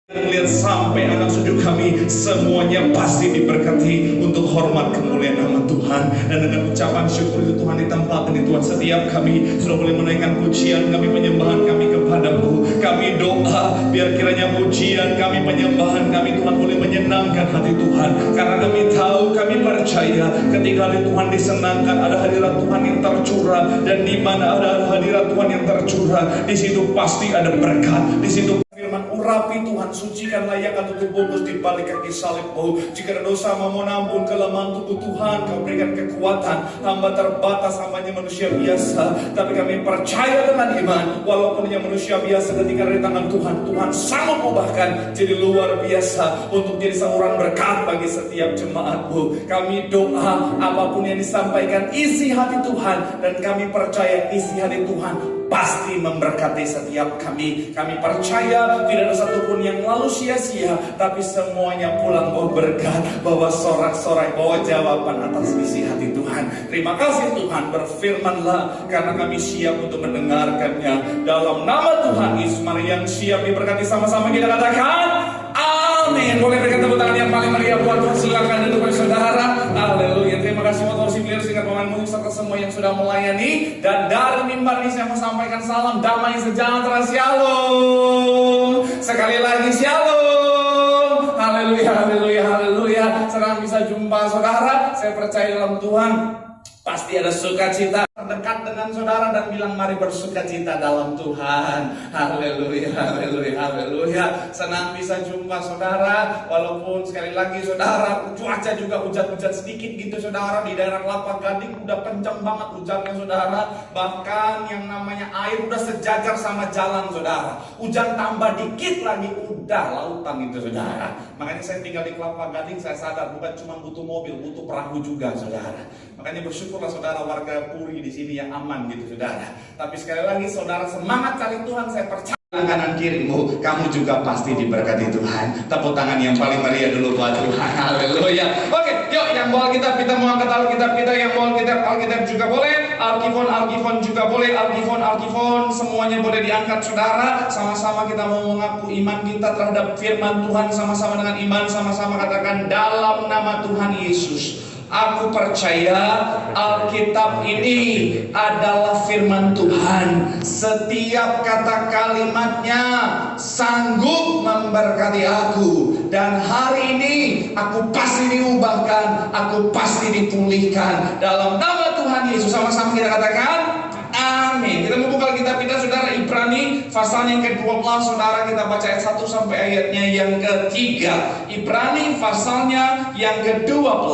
Melihat sampai anak cucu kami semuanya pasti diberkati untuk hormat kemuliaan nama Tuhan. Dan dengan ucapan syukur itu Tuhan, di tempat ini Tuhan, setiap kami sudah boleh menaikkan pujian kami, penyembahan kami kepadamu. Kami doa biar kiranya pujian kami, penyembahan kami Tuhan boleh menyenangkan hati Tuhan. Karena kami tahu, kami percaya ketika hati Tuhan disenangkan, ada hadirat Tuhan yang tercurah. Dan di mana ada hadirat Tuhan yang tercurah, di situ pasti ada berkat. Di situ firman, urapi Tuhan, sucikan layakkan tubuhmu di balik kaki salibmu. Jika ada dosa mau ampun kelemahan tubuh Tuhan, kau berikan kekuatan. Hamba terbatas, hambanya manusia biasa, tapi kami percaya dengan iman, walaupun hanya manusia biasa, ketika dari tangan Tuhan, Tuhan sanggup ubahkan jadi luar biasa untuk jadi saluran berkat bagi setiap jemaatmu. Kami doa apapun yang disampaikan isi hati Tuhan, dan kami percaya isi hati Tuhan pasti memberkati setiap kami. Kami percaya tidak ada satupun yang lalu sia-sia, tapi semuanya pulang bawa berkat, bawa sorak-sorai, bawa jawaban atas isi hati Tuhan. Terima kasih Tuhan, berfirmanlah karena kami siap untuk mendengarkannya. Dalam nama Tuhan Yesus, mari yang siap diberkati sama-sama kita katakan amin. Boleh berikan tepuk tangan yang paling meriah buat Tuhan. Silakan duduk saudara. Haleluya. Terima kasih buat Worship Leader, singkat pemain musik, serta semua yang sudah melayani. Dan dari mimbar ini saya mau sampaikan salam damai sejahtera. Shalom. Sekali lagi shalom. Haleluya, haleluya, haleluya. Senang bisa jumpa saudara. Saya percaya dalam Tuhan pasti ada sukacita. Dekat dengan saudara dan bilang mari bersukacita dalam Tuhan. Haleluya, haleluya, haleluya. Senang bisa jumpa saudara. Walaupun sekali lagi saudara, cuaca juga hujan-hujan sedikit gitu saudara. Di daerah Kelapa Gading udah kencang banget hujannya saudara. Bahkan yang namanya air udah sejajar sama jalan saudara. Hujan tambah dikit lagi udah lautan itu saudara. Makanya saya tinggal di Kelapa Gading, saya sadar bukan cuma butuh mobil, butuh perahu juga saudara. Makanya bersyukurlah saudara warga Puri di sini yang aman gitu saudara. Tapi sekali lagi saudara semangat cari Tuhan, saya percaya kanan kirimu kamu juga pasti diberkati Tuhan. Tepuk tangan yang paling meriah dulu buat Tuhan. Haleluya. Oke, yuk yang bawa Alkitab kita mau angkat Alkitab kita, yang bawa Alkitab juga boleh, Alkifon juga boleh, Alkifon semuanya boleh diangkat saudara. Sama-sama kita mau mengaku iman kita terhadap firman Tuhan, sama-sama dengan iman, sama-sama katakan dalam nama Tuhan Yesus. Aku percaya Alkitab ini adalah firman Tuhan. Setiap kata kalimatnya sanggup memberkati aku. Dan hari ini aku pasti diubahkan, aku pasti dipulihkan. Dalam nama Tuhan Yesus, sama-sama kita katakan amin. Kita membuka Alkitab kita saudara, Ibrani pasal yang ke-12 saudara, kita baca ayat 1 sampai ayatnya yang ketiga. Ibrani pasalnya yang ke-12,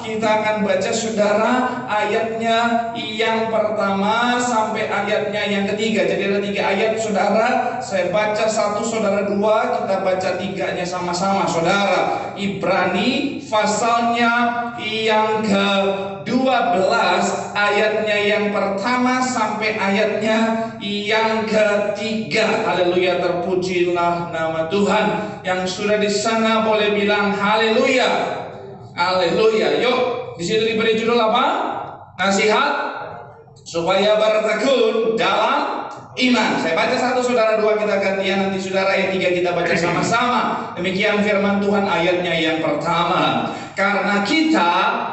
kita akan baca saudara ayatnya yang pertama sampai ayatnya yang ketiga. Jadi ada 3 ayat saudara. Saya baca 1, saudara 2, kita baca 3-nya sama-sama saudara. Ibrani pasalnya yang ke-12 ayatnya yang pertama sampai ayatnya yang ketiga. Haleluya, terpujilah nama Tuhan. Yang sudah di sana boleh bilang haleluya. Haleluya. Yuk, di situ diberi judul apa? Nasihat supaya bertekun dalam iman. Saya baca 1, saudara 2, kita gantian, nanti saudara ayat 3 kita baca sama-sama. Demikian firman Tuhan ayatnya yang pertama. Karena kita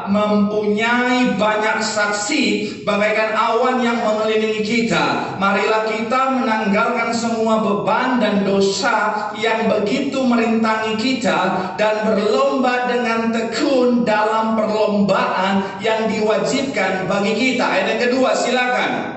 mempunyai banyak saksi bagaikan awan yang mengelilingi kita, marilah kita menanggalkan semua beban dan dosa yang begitu merintangi kita, dan berlomba dengan tekun dalam perlombaan yang diwajibkan bagi kita. Ayat yang kedua, silakan.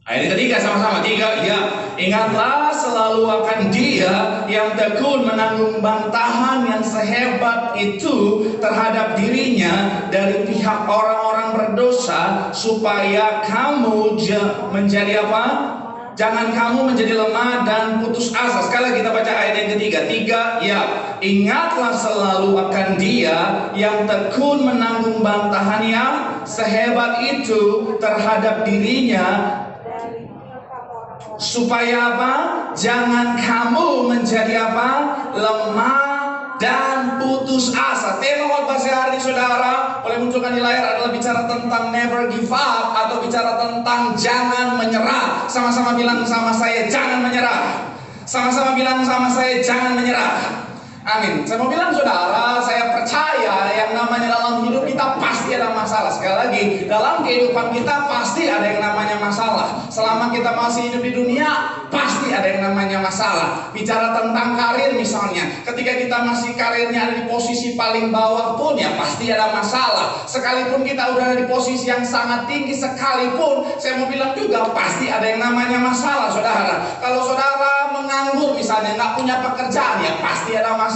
Ayat ketiga sama-sama, 3, ya. Ingatlah selalu akan Dia yang tekun menanggung bantahan yang sehebat itu terhadap dirinya dari pihak orang-orang berdosa, supaya kamu menjadi apa? Jangan kamu menjadi lemah dan putus asa. Sekali lagi kita baca ayat yang ketiga. 3, ya. Ingatlah selalu akan Dia yang tekun menanggung bantahan yang sehebat itu terhadap dirinya Supaya apa? Jangan kamu menjadi apa? Lemah dan putus asa. Tema khotbah sehari saudara, boleh munculkan di layar, adalah bicara tentang never give up, atau bicara tentang jangan menyerah. Sama-sama bilang sama saya, jangan menyerah. Sama-sama bilang sama saya, jangan menyerah. Amin. Saya mau bilang saudara, saya percaya yang namanya dalam hidup kita pasti ada masalah. Sekali lagi, dalam kehidupan kita pasti ada yang namanya masalah. Selama kita masih hidup di dunia, pasti ada yang namanya masalah. Bicara tentang karir misalnya, ketika kita masih karirnya ada di posisi paling bawah pun, ya pasti ada masalah. Sekalipun kita udah ada di posisi yang sangat tinggi sekalipun, saya mau bilang juga pasti ada yang namanya masalah, saudara. Kalau saudara menganggur misalnya, nggak punya pekerjaan, ya pasti ada masalah.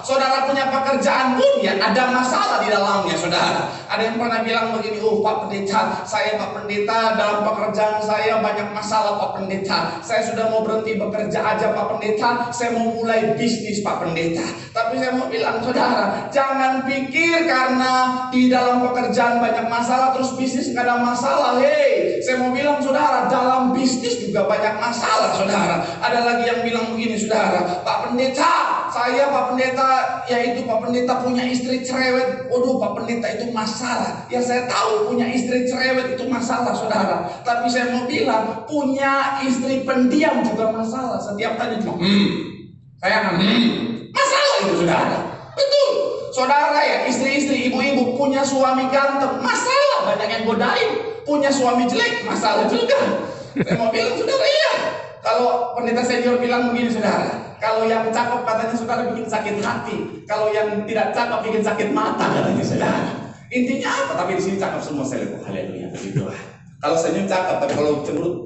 Saudara punya pekerjaan pun, ya ada masalah di dalamnya, saudara. Ada yang pernah bilang begini, Pak Pendeta, saya Pak Pendeta, dalam pekerjaan saya banyak masalah Pak Pendeta. Saya sudah mau berhenti bekerja aja Pak Pendeta, saya mau mulai bisnis Pak Pendeta. Tapi saya mau bilang saudara, jangan pikir karena di dalam pekerjaan banyak masalah terus bisnis nggak ada masalah. Hei, saya mau bilang saudara, dalam bisnis juga banyak masalah, saudara. Ada lagi yang bilang begini, saudara, Pak Pendeta, saya Pak Pendeta, yaitu Pak Pendeta punya istri cerewet. Waduh, Pak Pendeta itu masalah. Ya saya tahu punya istri cerewet itu masalah, saudara. Tapi saya mau bilang, punya istri pendiam juga masalah. Setiap tadi cuma saya masalah itu, saudara. Betul, saudara ya, istri-istri, ibu-ibu punya suami ganteng, masalah. Banyak yang godain. Punya suami jelek, masalah juga. Saya mau bilang, saudara, iya. Kalau pendeta senior bilang begini, saudara, kalau yang cakep katanya saudara bikin sakit hati, kalau yang tidak cakep bikin sakit mata katanya, saudara. Intinya apa? Tapi di sini cakep semua, saya lihat. Haleluya, begitulah. Kalau senyum cakep, tapi kalau cemberut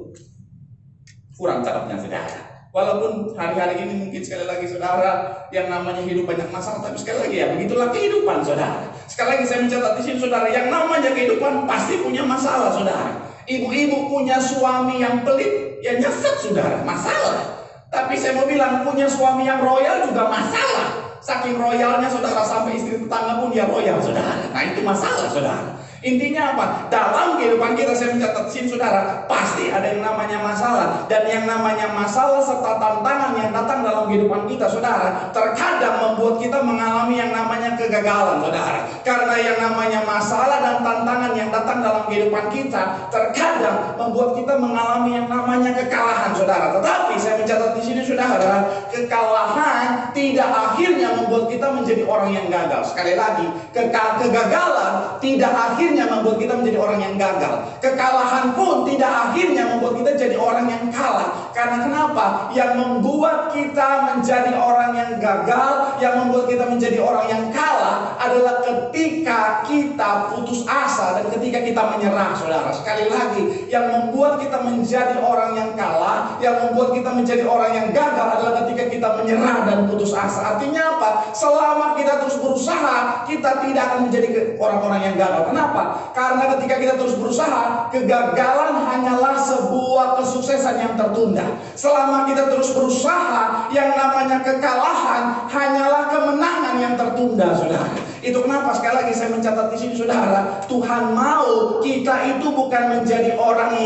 kurang cakepnya, saudara. Walaupun hari-hari ini mungkin sekali lagi saudara, yang namanya hidup banyak masalah, tapi sekali lagi ya begitulah kehidupan, saudara. Sekali lagi saya mencatat di sini, saudara, yang namanya kehidupan pasti punya masalah, saudara. Ibu-ibu punya suami yang pelit, ya nyesek, saudara, masalah. Tapi saya mau bilang, punya suami yang royal juga masalah. Saking royalnya, saudara, sampai istri tetangga pun dia royal, saudara. Nah itu masalah, saudara. Intinya apa? Dalam kehidupan kita, saya mencatat sini, saudara, pasti ada yang namanya masalah. Dan yang namanya masalah serta tantangan yang datang dalam kehidupan kita, saudara, terkadang membuat kita mengalami yang namanya kegagalan, saudara. Karena yang namanya masalah dan tantangan yang datang dalam kehidupan kita terkadang membuat kita mengalami yang namanya kekalahan, saudara. Tetapi saya mencatat di sini, saudara, kekalahan tidak akhirnya membuat kita menjadi orang yang gagal. Sekali lagi, kegagalan tidak akhirnya membuat kita menjadi orang yang gagal. Kekalahan pun tidak akhirnya membuat kita jadi orang yang kalah. Karena kenapa? Yang membuat kita menjadi orang yang gagal, yang membuat kita menjadi orang yang kalah adalah ketika kita putus asa dan ketika kita menyerah, saudara. Sekali lagi, yang membuat kita menjadi orang yang kalah, yang membuat kita menjadi orang yang gagal adalah ketika kita menyerah dan putus asa. Artinya apa? Selama kita terus berusaha, kita tidak akan menjadi orang-orang yang gagal. Kenapa? Karena ketika kita terus berusaha, kegagalan hanyalah sebuah kesuksesan yang tertunda. Selama kita terus berusaha, yang namanya kekalahan hanyalah kemenangan yang tertunda, saudara. Itu kenapa sekali lagi saya mencatat di sini, saudara, Tuhan mau kita itu bukan menjadi orang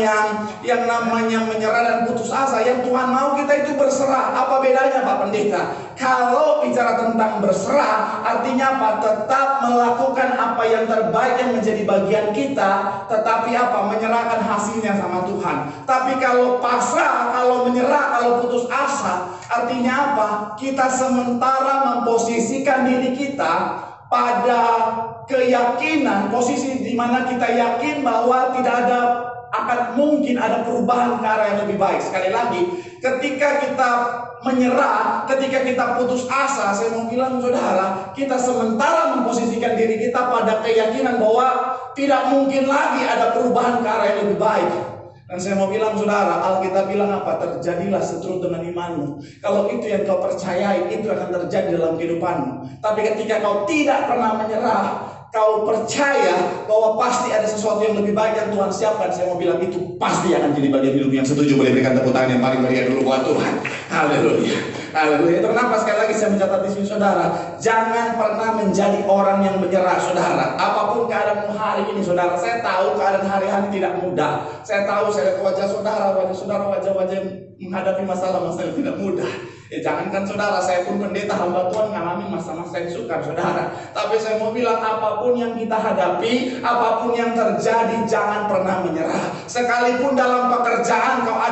yang namanya menyerah dan putus asa. Yang Tuhan mau kita itu berserah. Apa bedanya, Pak Pendeta? Kalau bicara tentang berserah, artinya apa? Tetap melakukan apa yang terbaik yang menjadi bagian kita, tetapi apa? Menyerahkan hasilnya sama Tuhan. Tapi kalau pasrah, kalau menyerah, kalau putus asa, artinya apa? Kita sementara memposisikan diri kita pada keyakinan, posisi di mana kita yakin bahwa tidak ada akan mungkin ada perubahan ke arah yang lebih baik. Sekali lagi, ketika kita menyerah, ketika kita putus asa, saya mau bilang, saudara, kita sementara memposisikan diri kita pada keyakinan bahwa tidak mungkin lagi ada perubahan ke arah yang lebih baik. Dan saya mau bilang, saudara, Alkitab bilang apa? Terjadilah seturut dengan imanmu. Kalau itu yang kau percayai, itu akan terjadi dalam kehidupanmu. Tapi ketika kau tidak pernah menyerah, kau percaya bahwa pasti ada sesuatu yang lebih baik yang Tuhan siapkan, saya mau bilang itu pasti akan jadi bagian hidup. Yang setuju boleh berikan tepuk tangan yang paling meriah dulu buat Tuhan. Haleluya. Haleluya. Itu kenapa sekali lagi saya mencatat di sini saudara, jangan pernah menjadi orang yang menyerah saudara. Apapun keadaanmu hari ini saudara, saya tahu keadaan hari-hari tidak mudah. Saya tahu, saya lihat wajah saudara, wajah-wajah yang menghadapi masalah-masalah yang tidak mudah. Jangankan saudara, saya pun pendeta hamba Tuhan ngalamin masa-masa yang sukar saudara. Tapi saya mau bilang apapun yang kita hadapi, apapun yang terjadi, jangan pernah menyerah. Sekalipun dalam pekerjaan kau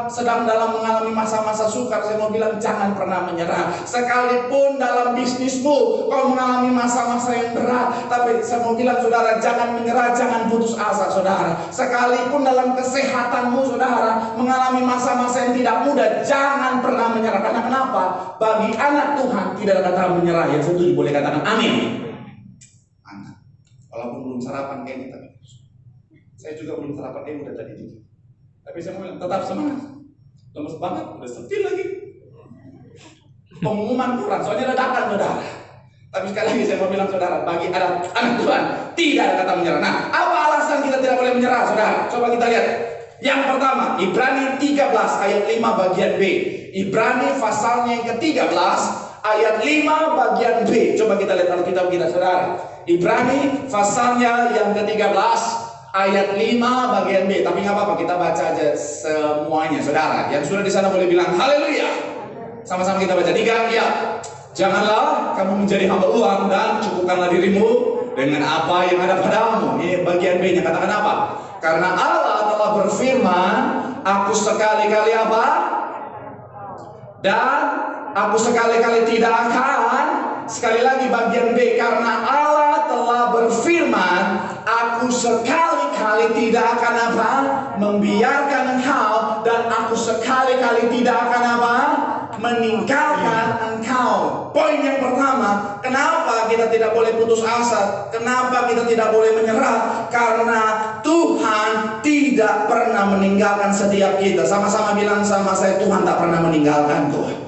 sedang mengalami masa-masa sukar, saya mau bilang jangan pernah menyerah. Sekalipun dalam bisnismu kau mengalami masa-masa yang berat, tapi saya mau bilang saudara, jangan menyerah, jangan putus asa saudara. Sekalipun dalam kesehatanmu saudara mengalami masa-masa yang tidak mudah, jangan pernah menyerah. Karena kenapa? Bagi anak Tuhan tidak ada kata menyerah. Yang setuju boleh katakan amin. Mantap. Walaupun belum sarapan kayak kita. Saya juga belum sarapan udah tadi juga. Tapi saya mau bilang tetap semangat. Lemes banget, udah setil lagi. Pengumuman kurang, soalnya dadakan saudara. Tapi sekali lagi saya mau bilang saudara, bagi anak Tuhan tidak ada kata menyerah. Nah, apa alasan kita tidak boleh menyerah saudara? Coba kita lihat. Yang pertama, Ibrani 13 ayat 5 bagian B. Ibrani pasalnya yang ke-13 ayat 5 bagian B. Coba kita lihat Alkitab kita saudara. Ibrani pasalnya yang ke-13 ayat 5 bagian B. Tapi nggak apa-apa, kita baca aja semuanya saudara. Yang sudah di sana boleh bilang haleluya. Sama-sama kita baca 3 ya. Janganlah kamu menjadi hamba uang dan cukupkanlah dirimu dengan apa yang ada padamu. Ini bagian B-nya, katakan apa? Karena Allah telah berfirman, aku sekali-kali apa? Dan aku sekali-kali tidak akan. Sekali lagi bagian B, karena Allah telah berfirman, aku sekali-kali tidak akan apa? Membiarkan engkau, dan aku sekali-kali tidak akan apa? Meninggalkan engkau. Poin yang pertama, kenapa kita tidak boleh putus asa? Kenapa kita tidak boleh menyerah? Karena Tuhan tidak pernah meninggalkan setiap kita. Sama-sama bilang sama saya, Tuhan tak pernah meninggalkan Tuhan.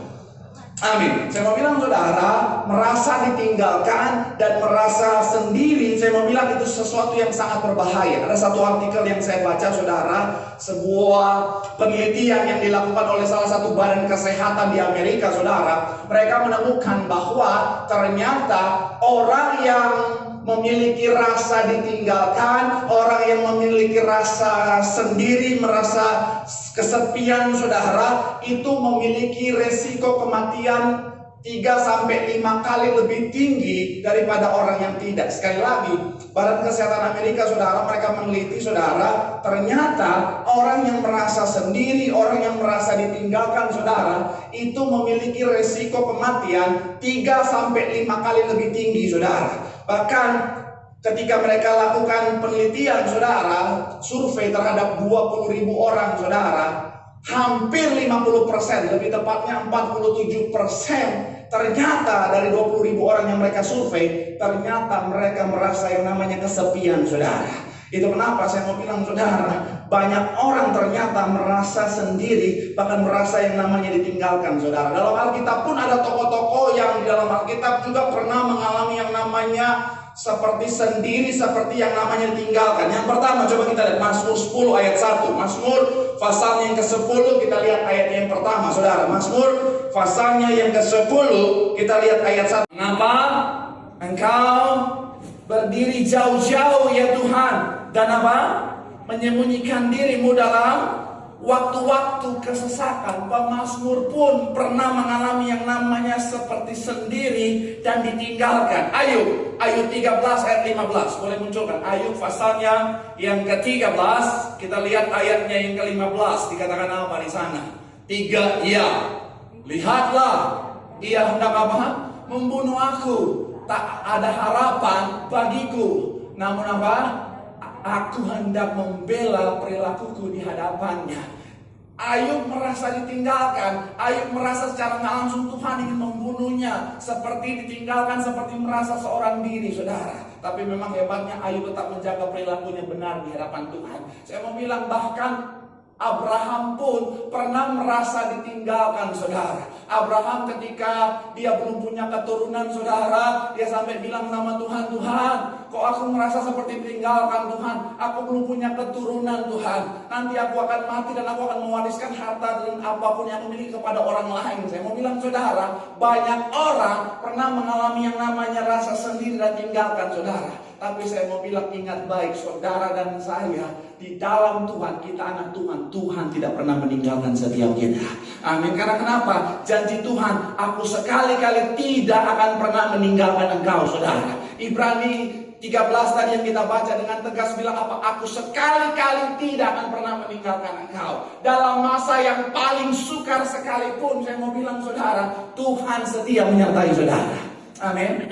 Amin. Saya mau bilang saudara, merasa ditinggalkan dan merasa sendiri, saya mau bilang itu sesuatu yang sangat berbahaya. Ada satu artikel yang saya baca saudara, sebuah penelitian yang dilakukan oleh salah satu badan kesehatan di Amerika saudara. Mereka menemukan bahwa ternyata orang yang memiliki rasa ditinggalkan, orang yang memiliki rasa sendiri, merasa kesepian saudara, itu memiliki resiko kematian 3-5 kali lebih tinggi daripada orang yang tidak. Sekali lagi, Badan Kesehatan Amerika saudara, mereka meneliti saudara, ternyata orang yang merasa sendiri, orang yang merasa ditinggalkan saudara, itu memiliki resiko kematian 3-5 kali lebih tinggi saudara. Bahkan ketika mereka lakukan penelitian saudara, survei terhadap 20.000 orang saudara, hampir 50%, lebih tepatnya 47%, ternyata dari 20.000 orang yang mereka survei, ternyata mereka merasa yang namanya kesepian saudara. Itu kenapa saya mau bilang saudara, banyak orang ternyata merasa sendiri, bahkan merasa yang namanya ditinggalkan saudara. Dalam Alkitab pun ada tokoh-tokoh yang di dalam Alkitab juga pernah mengalami yang namanya seperti sendiri, seperti yang namanya ditinggalkan. Yang pertama coba kita lihat Mazmur 10 ayat 1. Mazmur pasalnya yang ke-10, kita lihat ayat yang pertama saudara. Mazmur pasalnya yang ke-10, kita lihat ayat 1. Mengapa engkau berdiri jauh-jauh ya Tuhan, dan apa? Menyembunyikan dirimu dalam waktu-waktu kesesakan. Pemazmur pun pernah mengalami yang namanya seperti sendiri dan ditinggalkan. Ayub 13 ayat 15. Boleh munculkan Ayub pasalnya yang ke-13. Kita lihat ayatnya yang ke-15. Dikatakan apa di sana? 3 ya. Lihatlah, ia hendak apa? Membunuh aku. Tak ada harapan bagiku. Namun apa? Aku hendak membela perilakuku di hadapannya. Ayub merasa ditinggalkan. Ayub merasa secara nggak langsung Tuhan ingin membunuhnya. Seperti ditinggalkan, seperti merasa seorang diri saudara. Tapi memang hebatnya Ayub tetap menjaga perilakunya benar di hadapan Tuhan. Saya mau bilang bahkan Abraham pun pernah merasa ditinggalkan saudara. Abraham ketika dia belum punya keturunan saudara, dia sampai bilang sama Tuhan, Tuhan kok aku merasa seperti meninggalkan Tuhan. Aku belum punya keturunan Tuhan. Nanti aku akan mati dan aku akan mewariskan harta dan apapun yang aku miliki kepada orang lain. Saya mau bilang saudara, banyak orang pernah mengalami yang namanya rasa sendiri dan tinggalkan saudara. Tapi saya mau bilang ingat baik saudara dan saya, di dalam Tuhan, kita anak Tuhan. Tuhan tidak pernah meninggalkan setiap kita. Amin. Karena kenapa? Janji Tuhan, aku sekali-kali tidak akan pernah meninggalkan engkau saudara. Ibrani 13 tadi yang kita baca dengan tegas bilang apa? Aku sekali-kali tidak akan pernah meninggalkan engkau. Dalam masa yang paling sukar sekalipun, saya mau bilang saudara, Tuhan setia menyertai saudara. Amin.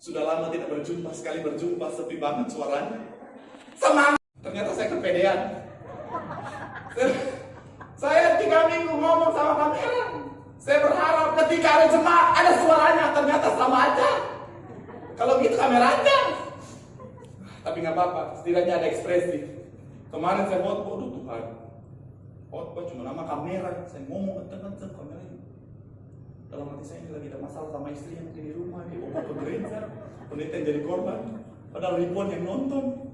Sudah lama tidak berjumpa, sekali berjumpa sepi banget suaranya. Semangat. Ternyata saya kepedean. Saya 3 minggu ngomong sama kamera. Saya berharap ketika ada jemaat ada suaranya, ternyata sama aja. Kalau gitu kamera aja. Tapi nggak apa-apa, setidaknya ada ekspresi. Kemarin saya khotbah, Tuhan. Khotbah cuma nama kamera, saya ngomong kenceng kamera ini. Dalam hati saya ini lagi ada masalah sama istri yang di rumah, di bawa ke gereja, pendeta yang jadi korban, padahal ribuan yang nonton.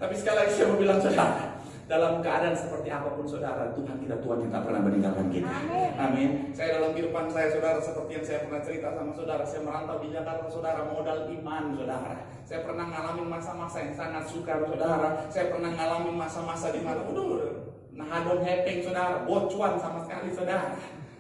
Tapi sekali lagi saya mau bilang saudara, dalam keadaan seperti apapun saudara, Tuhan kita Tuhan yang tak pernah meninggalkan kita. Amin. Saya dalam kehidupan saya saudara, seperti yang saya pernah cerita sama saudara, saya merantau di Jakarta saudara, modal iman saudara. Saya pernah ngalamin masa-masa yang sangat sukar saudara. Saya pernah ngalamin masa-masa di mana nahadon hepeng saudara, bocuan sama sekali saudara.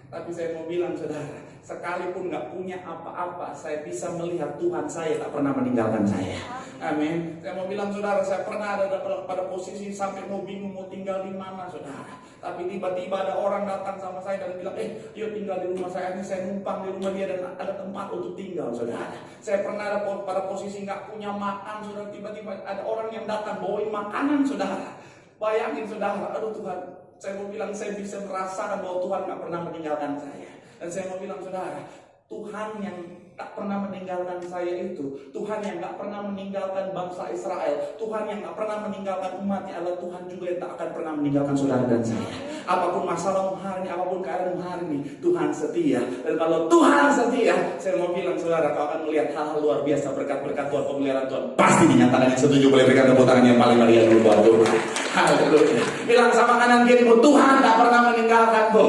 Tapi saya mau bilang saudara, sekalipun gak punya apa-apa, saya bisa melihat Tuhan saya tak pernah meninggalkan saya. Amin. Saya mau bilang saudara, saya pernah ada pada posisi sampai mau bingung mau tinggal di mana saudara. Tapi tiba-tiba ada orang datang sama saya dan bilang, yuk tinggal di rumah saya ini, saya numpang di rumah dia dan ada tempat untuk tinggal saudara. Saya pernah ada pada posisi gak punya makan saudara, tiba-tiba ada orang yang datang bawain makanan saudara. Bayangin saudara, aduh Tuhan, saya mau bilang saya bisa merasakan bahwa Tuhan gak pernah meninggalkan saya. Dan saya mau bilang saudara, Tuhan yang tak pernah meninggalkan saya itu, Tuhan yang gak pernah meninggalkan bangsa Israel, Tuhan yang gak pernah meninggalkan umatnya adalah Tuhan juga yang tak akan pernah meninggalkan saudara dan saya. Apapun masalah hari ini, apapun keadaan hari ini, Tuhan setia. Dan kalau Tuhan setia, saya mau bilang saudara, kau akan melihat hal-hal luar biasa, berkat-berkat Tuhan, pemeliharaan Tuhan pasti dinyatakan. Yang setuju boleh berikan tepuk tangan yang paling meriah dulu buat Tuhan. Haleluya. Bilang sama kanan kirimu, Tuhan tak pernah meninggalkanmu.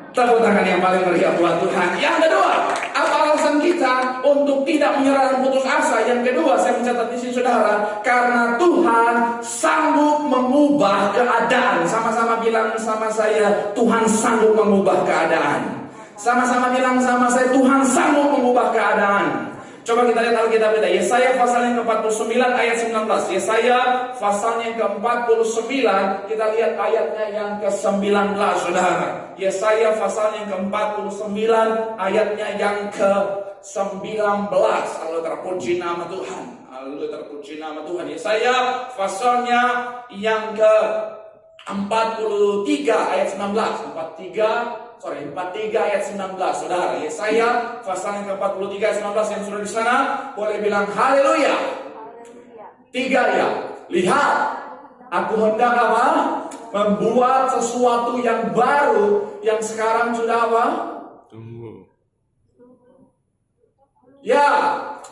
Tepuk tangan yang paling meriah buat Tuhan. Yang kedua, apa alasan kita untuk tidak menyerah dan putus asa? Yang kedua, saya mencatat di sini saudara, karena Tuhan sanggup mengubah keadaan. Sama-sama bilang sama saya, Tuhan sanggup mengubah keadaan. Sama-sama bilang sama saya, Tuhan sanggup mengubah keadaan. Coba kita lihat Alkitab kita. Yesaya pasal yang ke-49 ayat 19. Yesaya pasal yang ke-49, kita lihat ayatnya yang ke-19 saudara. Yesaya pasal yang ke-49 ayatnya yang ke-19. Haleluya, terpuji nama Tuhan. Haleluya, terpuji nama Tuhan. Yesaya pasalnya yang ke-43 ayat 19. 43 ayat 19 saudara. Yesaya pasal yang ke-43 ayat 19 yang sudah di sana boleh bilang haleluya. 3 ya. Lihat, aku hendak apa? Membuat sesuatu yang baru yang sekarang sudah apa? Tunggu. Ya,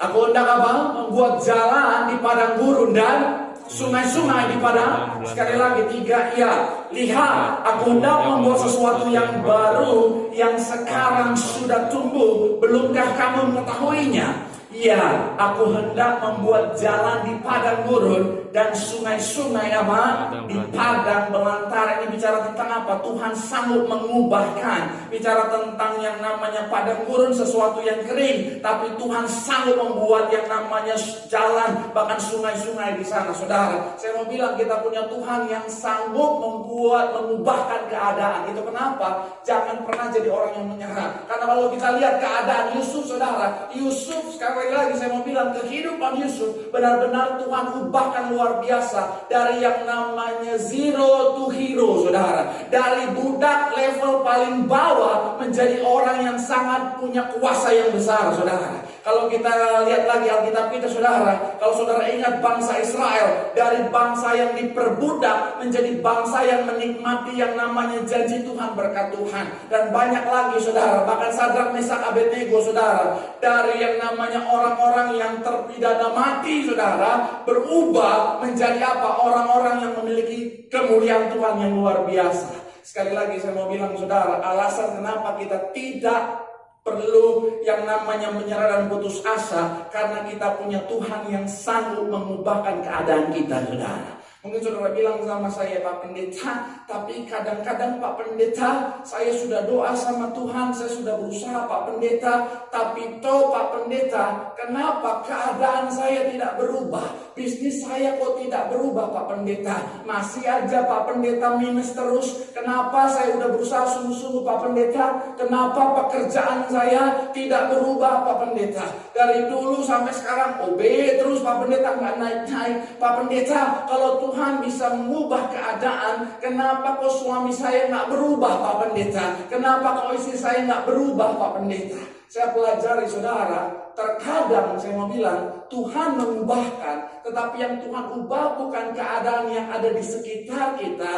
aku hendak apa? Membuat jalan di padang gurun dan sungai-sungai di padang. Sekali lagi 3 ya. Lihat, aku hendak membuat sesuatu yang baru yang sekarang sudah tumbuh. Belumkah kamu mengetahuinya? Ya, aku hendak membuat jalan di padang gurun dan sungai-sungai apa? Di padang belantara. Ini bicara tentang apa? Tuhan sanggup mengubahkan. Bicara tentang yang namanya padang gurun, sesuatu yang kering, tapi Tuhan sanggup membuat yang namanya jalan, bahkan sungai-sungai di sana. Saudara, saya mau bilang kita punya Tuhan yang sanggup mengubahkan keadaan. Itu kenapa? Jangan pernah jadi orang yang menyerah. Karena kalau kita lihat keadaan Yusuf, saudara, Yusuf sekali lagi saya mau bilang kehidupan Yusuf benar-benar Tuhan ubahkan luar biasa. Dari yang namanya zero to hero saudara. Dari budak level paling bawah menjadi orang yang sangat punya kuasa yang besar saudara. Kalau kita lihat lagi Alkitab kita saudara, kalau saudara ingat bangsa Israel, dari bangsa yang diperbudak menjadi bangsa yang menikmati yang namanya janji Tuhan, berkat Tuhan. Dan banyak lagi saudara, bahkan Sadrak, Mesak, Abednego saudara, dari yang namanya orang-orang yang terpidana mati saudara, berubah menjadi apa? Orang-orang yang memiliki kemuliaan Tuhan yang luar biasa. Sekali lagi saya mau bilang saudara, alasan kenapa kita tidak perlu yang namanya menyerah dan putus asa, karena kita punya Tuhan yang sanggup mengubahkan keadaan kita saudara. Mungkin saudara bilang sama saya, Pak Pendeta, tapi kadang-kadang Pak Pendeta, saya sudah doa sama Tuhan, saya sudah berusaha Pak Pendeta, tapi toh Pak Pendeta, kenapa keadaan saya tidak berubah? Bisnis saya kok tidak berubah Pak Pendeta? Masih aja Pak Pendeta minus terus. Kenapa saya udah berusaha sungguh-sungguh Pak Pendeta? Kenapa pekerjaan saya tidak berubah Pak Pendeta? Dari dulu sampai sekarang OB terus Pak Pendeta, nggak naik-naik. Pak Pendeta, kalau Tuhan bisa mengubah keadaan, kenapa kok suami saya nggak berubah Pak Pendeta? Kenapa kok istri saya nggak berubah Pak Pendeta? Saya pelajari saudara, terkadang saya mau bilang Tuhan mengubahkan, tetapi yang Tuhan ubah bukan keadaan yang ada di sekitar kita,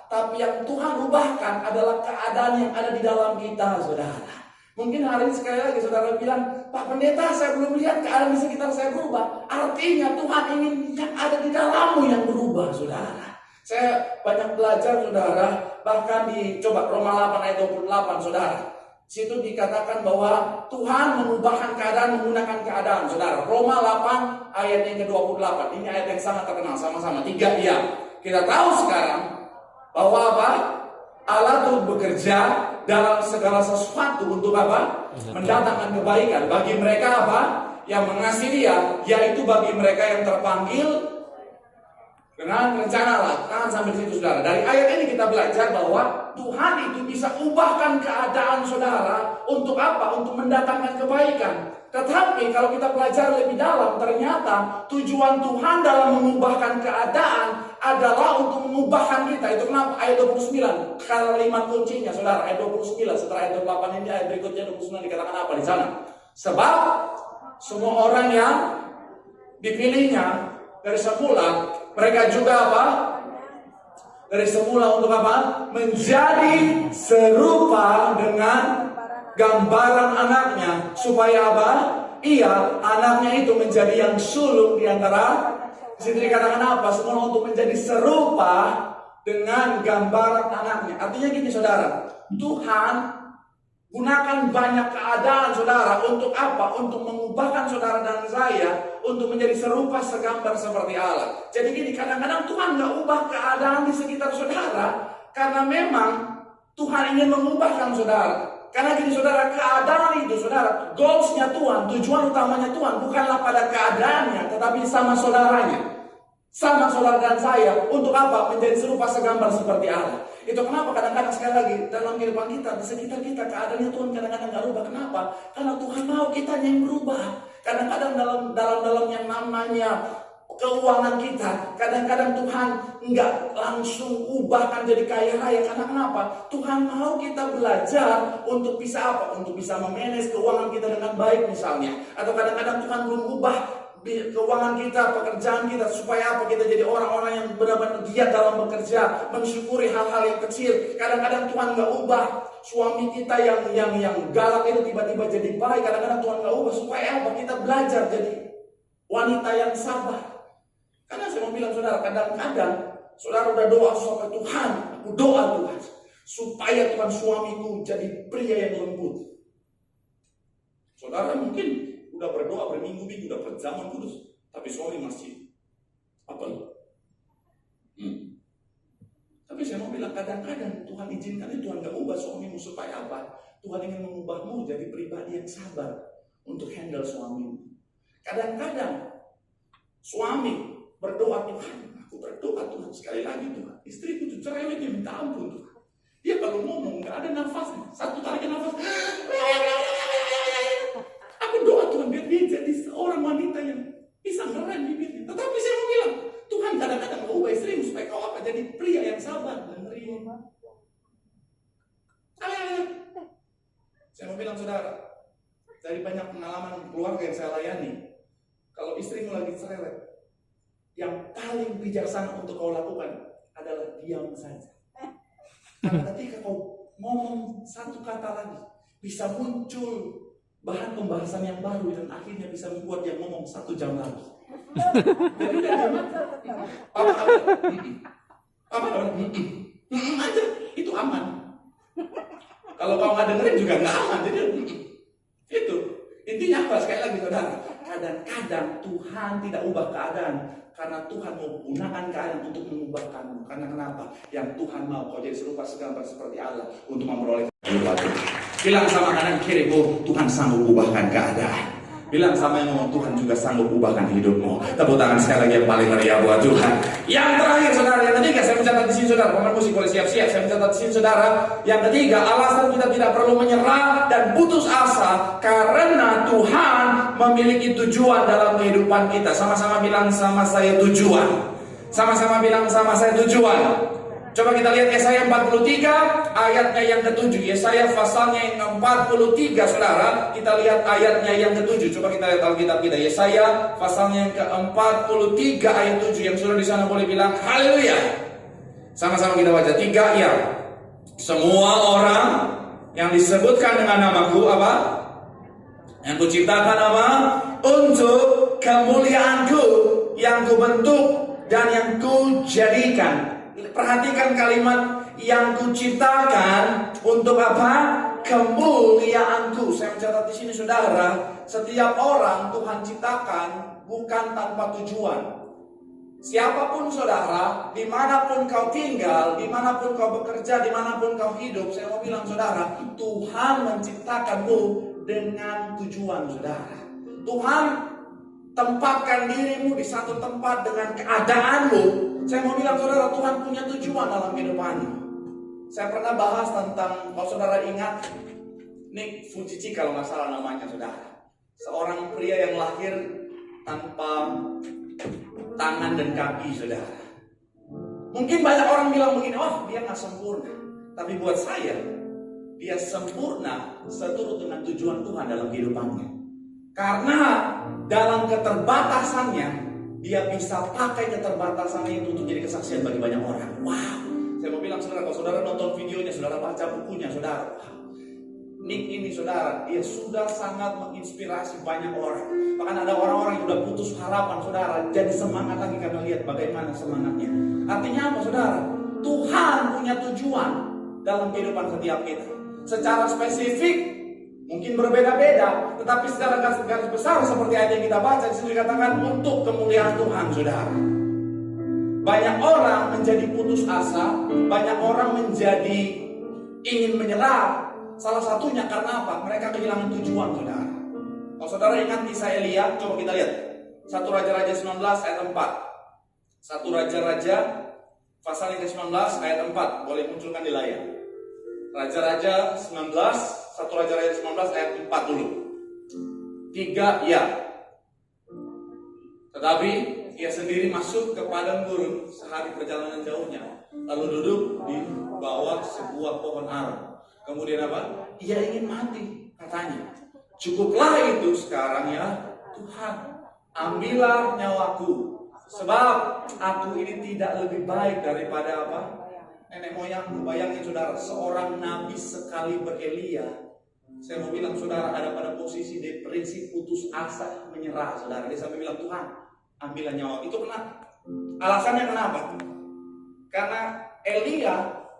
tapi yang Tuhan ubahkan adalah keadaan yang ada di dalam kita saudara. Mungkin hari ini sekali lagi saudara bilang, Pak Pendeta, saya belum lihat keadaan di sekitar saya berubah. Artinya Tuhan ingin yang ada di dalammu yang berubah saudara. Saya banyak belajar saudara, bahkan di coba Roma 8 ayat 28 saudara. Situ dikatakan bahwa Tuhan mengubahkan keadaan menggunakan keadaan saudara. Roma 8 ayat yang ke-28. Ini ayat yang sangat terkenal, sama-sama 3 ya. Kita tahu sekarang bahwa apa? Allah itu bekerja dalam segala sesuatu untuk apa? Mendatangkan kebaikan bagi mereka apa? Yang mengasihi Dia, yaitu bagi mereka yang terpanggil dengan rencana Allah. Jangan sampai di situ saudara. Dari ayat ini kita belajar bahwa Tuhan itu bisa ubahkan keadaan saudara untuk apa? Untuk mendatangkan kebaikan. Tetapi kalau kita pelajari lebih dalam, ternyata tujuan Tuhan dalam mengubahkan keadaan adalah untuk mengubahkan kita. Itu kenapa ayat 29 kalimat kuncinya saudara, ayat 29 setelah ayat 28 ini, ayat berikutnya 29 dikatakan apa di sana? Sebab semua orang yang dipilihnya dari semula, mereka juga apa? Dari semula untuk apa? Menjadi serupa dengan gambaran anaknya, supaya apa? Ia, anaknya itu menjadi yang sulung di antara. Di situ dikatakan apa? Semua untuk menjadi serupa dengan gambaran anaknya. Artinya gini saudara, Tuhan gunakan banyak keadaan saudara untuk apa? Untuk mengubahkan saudara dan saya untuk menjadi serupa segambar seperti Allah. Jadi gini, kadang-kadang Tuhan nggak ubah keadaan di sekitar saudara karena memang Tuhan ingin mengubahkan saudara. Karena gini saudara, keadaan itu saudara, goalsnya Tuhan, tujuan utamanya Tuhan bukanlah pada keadaannya, tetapi sama saudaranya, sama saudara dan saya, untuk apa? Menjadi serupa segambar seperti Allah. Itu kenapa kadang-kadang sekali lagi dalam kehidupan kita, di sekitar kita, keadaannya Tuhan kadang-kadang gak berubah. Kenapa? Karena Tuhan mau kita yang berubah. Kadang-kadang dalam yang namanya keuangan kita, kadang-kadang Tuhan nggak langsung ubahkan jadi kaya raya. Karena kenapa? Tuhan mau kita belajar untuk bisa apa? Untuk bisa memanage keuangan kita dengan baik misalnya. Atau kadang-kadang Tuhan belum ubah keuangan kita, pekerjaan kita, supaya apa? Kita jadi orang-orang yang benar-benar giat dalam bekerja, mensyukuri hal-hal yang kecil. Kadang-kadang Tuhan nggak ubah suami kita yang galak itu tiba-tiba jadi baik. Kadang-kadang Tuhan nggak ubah supaya apa? Kita belajar jadi wanita yang sabar. Karena saya mau bilang saudara, kadang-kadang saudara udah doa sama Tuhan, aku doa Tuhan supaya Tuhan suamiku jadi pria yang lembut. Saudara mungkin udah berdoa berminggu-minggu, udah berjaman kudus, tapi suami masih apa? Tapi saya mau bilang kadang-kadang Tuhan izinkan itu, Tuhan gak ubah suamimu supaya apa? Tuhan ingin mengubahmu jadi pribadi yang sabar untuk handle suamimu. Kadang-kadang suami berdoa, Tuhan, aku berdoa Tuhan, sekali lagi Tuhan, istriku tuh cerewet, dia minta ampun Tuhan. Dia kalau ngomong gak ada nafasnya, satu tarik nafas, aku doa Tuhan biar dia jadi seorang wanita yang bisa ngerem bibirnya. Tetapi saya mau bilang, Tuhan kadang-kadang mau ubah istrimu supaya kau apa? Jadi pria yang sabar dan menerima. Saya mau bilang saudara, dari banyak pengalaman keluarga yang saya layani, kalau istrimu lagi cerewet, yang paling bijaksana untuk kau lakukan adalah diam saja. Karena ketika kau ngomong satu kata lagi, bisa muncul bahan pembahasan yang baru dan akhirnya bisa membuat dia ngomong 1 jam lagi. Jadi apa aja, itu aman. Kalau kau nggak dengerin juga nggak aman. Jadi itu intinya apa? Sekali lagi saudara, kadang-kadang Tuhan tidak ubah keadaan karena Tuhan mau gunakan keadaan untuk mengubahkanmu. Karena kenapa? Yang Tuhan mau kau jadi serupa segambar seperti Allah untuk memperoleh sesuatu. Bilang sama kanan kiri, oh Tuhan sanggup ubahkan keadaan. Bilang sama yang ngomong, Tuhan juga sanggup ubahkan hidupmu. Tepuk tangan sekali lagi yang paling meriah buat Tuhan. Yang terakhir saudara, yang ketiga, saya mencatat di sini saudara, pemain musik boleh siap-siap. Saya mencatat di sini saudara, yang ketiga, alasan kita tidak perlu menyerah dan putus asa karena Tuhan memiliki tujuan dalam kehidupan kita. Sama-sama bilang sama saya tujuan. Sama-sama bilang sama saya tujuan. Coba kita lihat Yesaya 43 ayatnya yang ke-7. Yesaya pasalnya yang ke-43 saudara. Kita lihat ayatnya yang ke-7. Coba kita lihat Alkitab kita. Yesaya pasalnya yang ke-43 ayat 7. Yang sudah di sana boleh bilang haleluya. Sama-sama kita baca 3 ya. Semua orang yang disebutkan dengan namaku apa? Yang kuciptakan apa? Untuk kemuliaanku yang kubentuk dan yang kujadikan. Perhatikan kalimat yang kuciptakan untuk apa? Kemuliaanku. Saya mencatat di sini saudara, setiap orang Tuhan ciptakan bukan tanpa tujuan. Siapapun saudara, dimanapun kau tinggal, dimanapun kau bekerja, dimanapun kau hidup, saya mau bilang saudara, Tuhan menciptakanmu dengan tujuan saudara. Tuhan tempatkan dirimu di satu tempat dengan keadaanmu. Saya mau bilang saudara, Tuhan punya tujuan dalam kehidupanmu. Saya pernah bahas tentang, kalau saudara ingat, Nick Fujitsu kalau nggak salah namanya saudara. Seorang pria yang lahir tanpa tangan dan kaki saudara. Mungkin banyak orang bilang begini, oh dia nggak sempurna. Tapi buat saya, dia sempurna seturut dengan tujuan Tuhan dalam kehidupannya. Karena dalam keterbatasannya, dia bisa pakai keterbatasannya itu untuk jadi kesaksian bagi banyak orang. Wow, saya mau bilang saudara, kalau saudara nonton videonya, saudara baca bukunya, saudara, Nick ini saudara, dia sudah sangat menginspirasi banyak orang. Bahkan ada orang-orang yang sudah putus harapan saudara, jadi semangat lagi karena lihat bagaimana semangatnya. Artinya apa saudara? Tuhan punya tujuan dalam kehidupan setiap kita. Secara spesifik mungkin berbeda-beda, tetapi secara garis besar seperti ayat yang kita baca di sini dikatakan untuk kemuliaan Tuhan, saudara. Banyak orang menjadi putus asa, banyak orang menjadi ingin menyerah. Salah satunya karena apa? Mereka kehilangan tujuan, saudara. Kalau saudara ingat kisah Elia, coba kita lihat 1 Raja-Raja 19 ayat 4. 1 Raja-Raja pasal yang ke-19 ayat 4. Boleh munculkan di layar. Raja-Raja 19, 1 Raja-Raja 19 ayat 4 dulu. 3 ya. Tetapi ia sendiri masuk ke padang gurun sehari perjalanan jauhnya, lalu duduk di bawah sebuah pohon ara. Kemudian apa? Ia ingin mati, katanya. Cukuplah itu sekarang ya Tuhan, ambillah nyawaku, sebab aku ini tidak lebih baik daripada apa? Nenek moyangku. Bayangin saudara, seorang nabi sekali berelia. Saya mau bilang saudara, ada pada posisi depresi, putus asa, menyerah saudara. Dia sampai bilang, Tuhan ambillah nyawa. Itu kenapa? Alasannya kenapa? Karena Elia,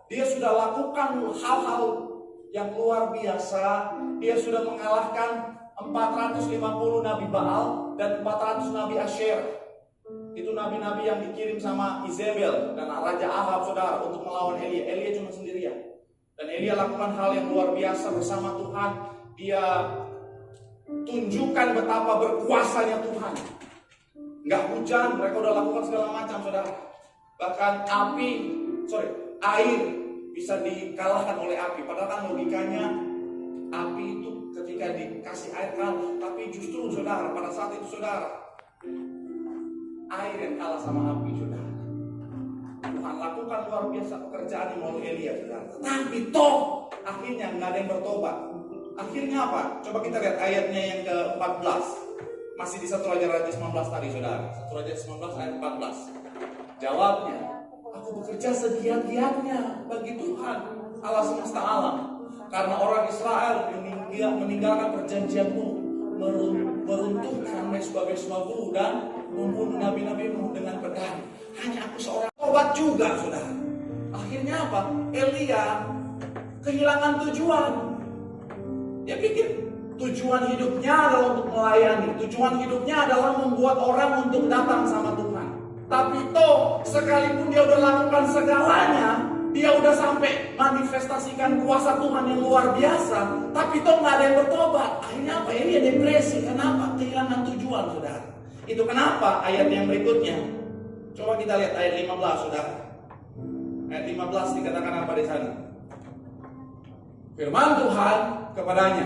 dia sudah lakukan hal-hal yang luar biasa. Dia sudah mengalahkan 450 nabi Baal dan 400 nabi Asyera. Itu nabi-nabi yang dikirim sama Izebel dan Raja Ahab saudara untuk melawan Elia. Elia cuma sendirian. Dan Elia lakukan hal yang luar biasa bersama Tuhan. Dia tunjukkan betapa berkuasanya Tuhan. Nggak hujan, mereka udah lakukan segala macam saudara. Bahkan air bisa dikalahkan oleh api. Padahal kan logikanya api itu ketika dikasih air kalah. Tapi justru saudara, pada saat itu saudara, air yang kalah sama api saudara. Tuhan lakukan luar biasa pekerjaan melalui Elia saudara. Tetapi toh akhirnya nggak ada yang bertobat. Akhirnya apa? Coba kita lihat ayatnya yang ke-14. Masih di 1 Raja 19 tadi, saudara. 1 Raja 19 ayat 14. Jawabnya, aku bekerja segiat-giatnya bagi Tuhan Allah semesta alam, karena orang Israel meninggalkan perjanjianmu, meruntuhkan mesbah-mesbahmu dan membunuh nabi-nabimu dengan pedang. Hanya aku seorang tobat juga, saudara. Akhirnya apa? Elia kehilangan tujuan. Dia pikir tujuan hidupnya adalah untuk melayani, tujuan hidupnya adalah membuat orang untuk datang sama Tuhan. Tapi toh sekalipun dia udah lakukan segalanya, dia udah sampai manifestasikan kuasa Tuhan yang luar biasa, tapi toh nggak ada yang bertobat. Akhirnya apa? Ini depresi. Kenapa? Kehilangan tujuan, saudara. Itu kenapa ayat yang berikutnya. Coba kita lihat ayat 15, saudara. Ayat 15 dikatakan apa di sana? Firman Tuhan kepadanya,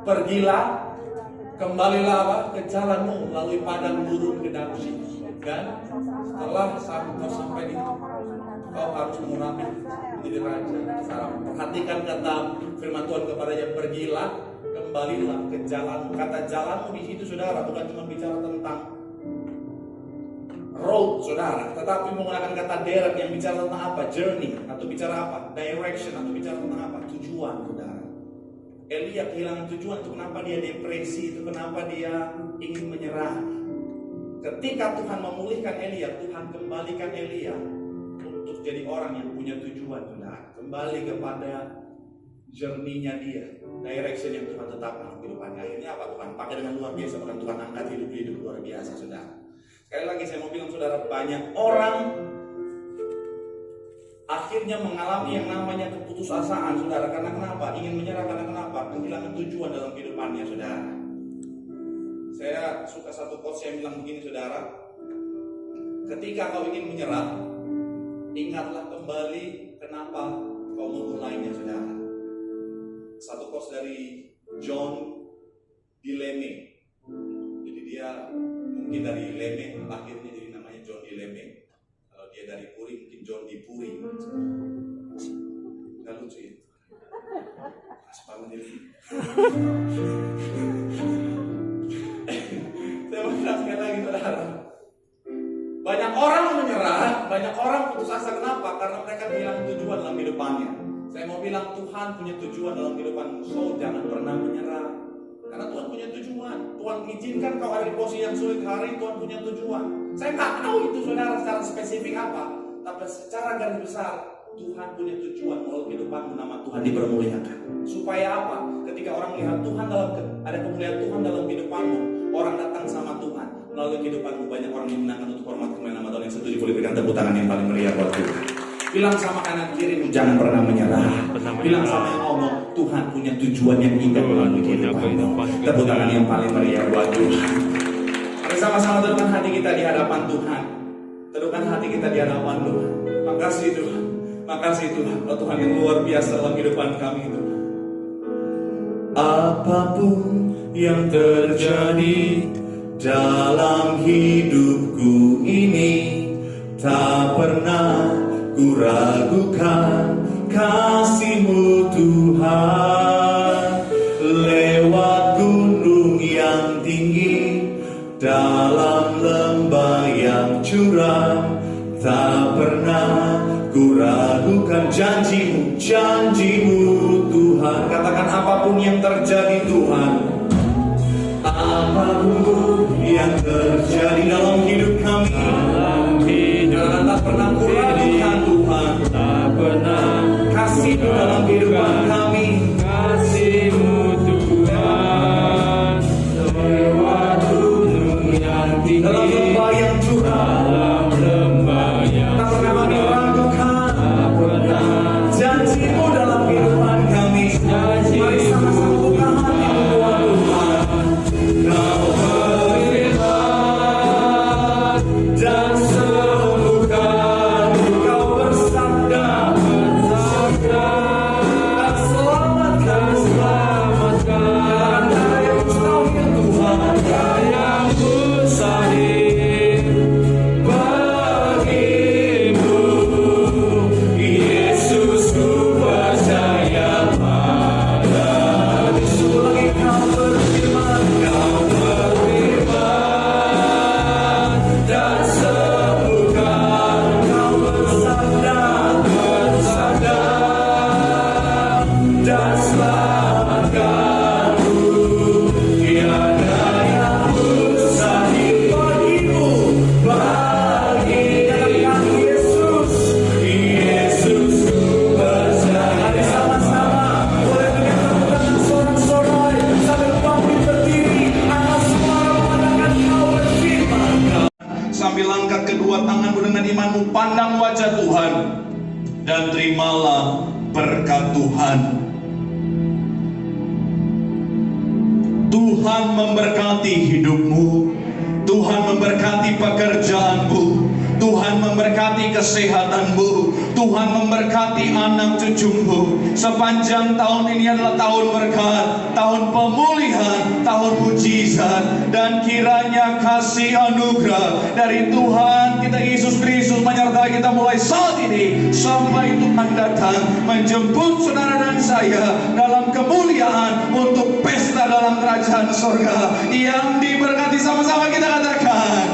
pergilah, kembalilah apa? Ke jalanmu melalui padang gurun ke Damsyik. Dan setelah kau sampai di kau harus murapi menjadi raja. Sekarang perhatikan kata firman Tuhan kepadanya, pergilah, kembalilah ke jalanmu. Kata jalanmu di situ, saudara, bukan cuma bicara tentang road, saudara, tetapi menggunakan kata direct yang bicara tentang apa? Journey, atau bicara apa? Direction, atau bicara tentang apa? Tujuan, saudara. Elia kehilangan tujuan, itu kenapa dia depresi, itu kenapa dia ingin menyerah. Ketika Tuhan memulihkan Elia, Tuhan kembalikan Elia untuk jadi orang yang punya tujuan, saudara. Kembali kepada journey-nya dia, direction yang Tuhan tetapkan untuk kehidupannya. Akhirnya apa? Tuhan pakai dengan luar biasa, bahkan Tuhan angkat hidup luar biasa, saudara. Sekali lagi saya mau bilang, saudara, banyak orang akhirnya mengalami yang namanya keputusasaan, saudara. Karena kenapa? Ingin menyerah. Karena kenapa? Kehilangan tujuan dalam kehidupannya, saudara. Saya suka satu quotes yang bilang begini, saudara. Ketika kau ingin menyerah, ingatlah kembali kenapa kau memulainya, saudara. Satu quotes dari John Dileme. Jadi dia mungkin dari Leme, akhirnya jadi namanya John Dileme. Kalau dia dari Puri, mungkin John Dipuri. Gak lucu ya? Sepanjang diri. Saya mau bilang sekali lagi, saudara. Banyak orang menyerah, banyak orang putus asa. Kenapa? Karena mereka kehilangan tujuan dalam kehidupannya. Saya mau bilang, Tuhan punya tujuan dalam kehidupanmu. So, jangan pernah menyerah. Karena Tuhan punya tujuan. Tuhan izinkan kau ada di posisi yang sulit hari, Tuhan punya tujuan. Saya nggak tahu itu, saudara, secara spesifik apa. Tapi secara garis besar, Tuhan punya tujuan melalui kehidupanmu, nama Tuhan dipermuliakan. Supaya apa? Ketika orang melihat Tuhan ada kemuliaan Tuhan dalam kehidupanmu, orang datang sama Tuhan melalui kehidupanmu. Banyak orang yang menangkan untuk hormat kemuliaan nama Tuhan. Yang setuju boleh berikan tepuk tangan yang paling meriah buat Tuhan. Bilang sama kanan kirimu, jangan pernah menyerah. Bilang sama yang ngomong, Tuhan punya tujuan yang indah melalui kehidupanmu. Tepuk tangan yang paling meriah buat Tuhan. Mari sama-sama teduhkan hati kita di hadapan Tuhan. Teduhkan hati kita di hadapan Tuhan. Makasih Tuhan. Makasih Tuhan. Oh, Tuhan yang luar biasa dalam kehidupan kami itu. Apapun yang terjadi dalam hidupku ini, tak pernah ku ragukan kasih-Mu Tuhan. Lewat gunung yang tinggi, dalam lembah yang curam, tak pernah ku ragukan janji-Mu Tuhan. Katakan apapun yang terjadi Tuhan, apapun yang terjadi dalam hidup kami, karena tak pernah ku ragukan Tuhan, tak pernah kasih-Mu dalam kehidupan kami, kasih-Mu Tuhan. Lewat gunung yang tinggi, dalam lembah yang curam, tak pernah kami ragukan, tak pernah janji-Mu dalam kehidupan kami. Mari sama-sama buka hati buat Tuhan. Kau berfirman dan sembuhkan, Kau bersabda dan selamatkan. Dan daya mustahil Tuhan, daya mustahil bagimu. Yesus, ku percaya padamu. angkat kedua tanganmu dengan imanmu, pandang wajah Tuhan, dan terimalah berkat Tuhan. Tuhan memberkati hidupmu, Tuhan memberkati pekerjaanmu, Tuhan memberkati kesehatanmu, Tuhan memberkati anak cucumu. Sepanjang tahun ini adalah tahun berkat, tahun pemulihan, tahun mujizat, dan kiranya kasih anugerah dari Tuhan kita Yesus Kristus menyertai kita mulai saat ini sampai Tuhan datang menjemput saudara dan saya dalam kemuliaan untuk pesta dalam kerajaan surga. Yang diberkati sama-sama kita katakan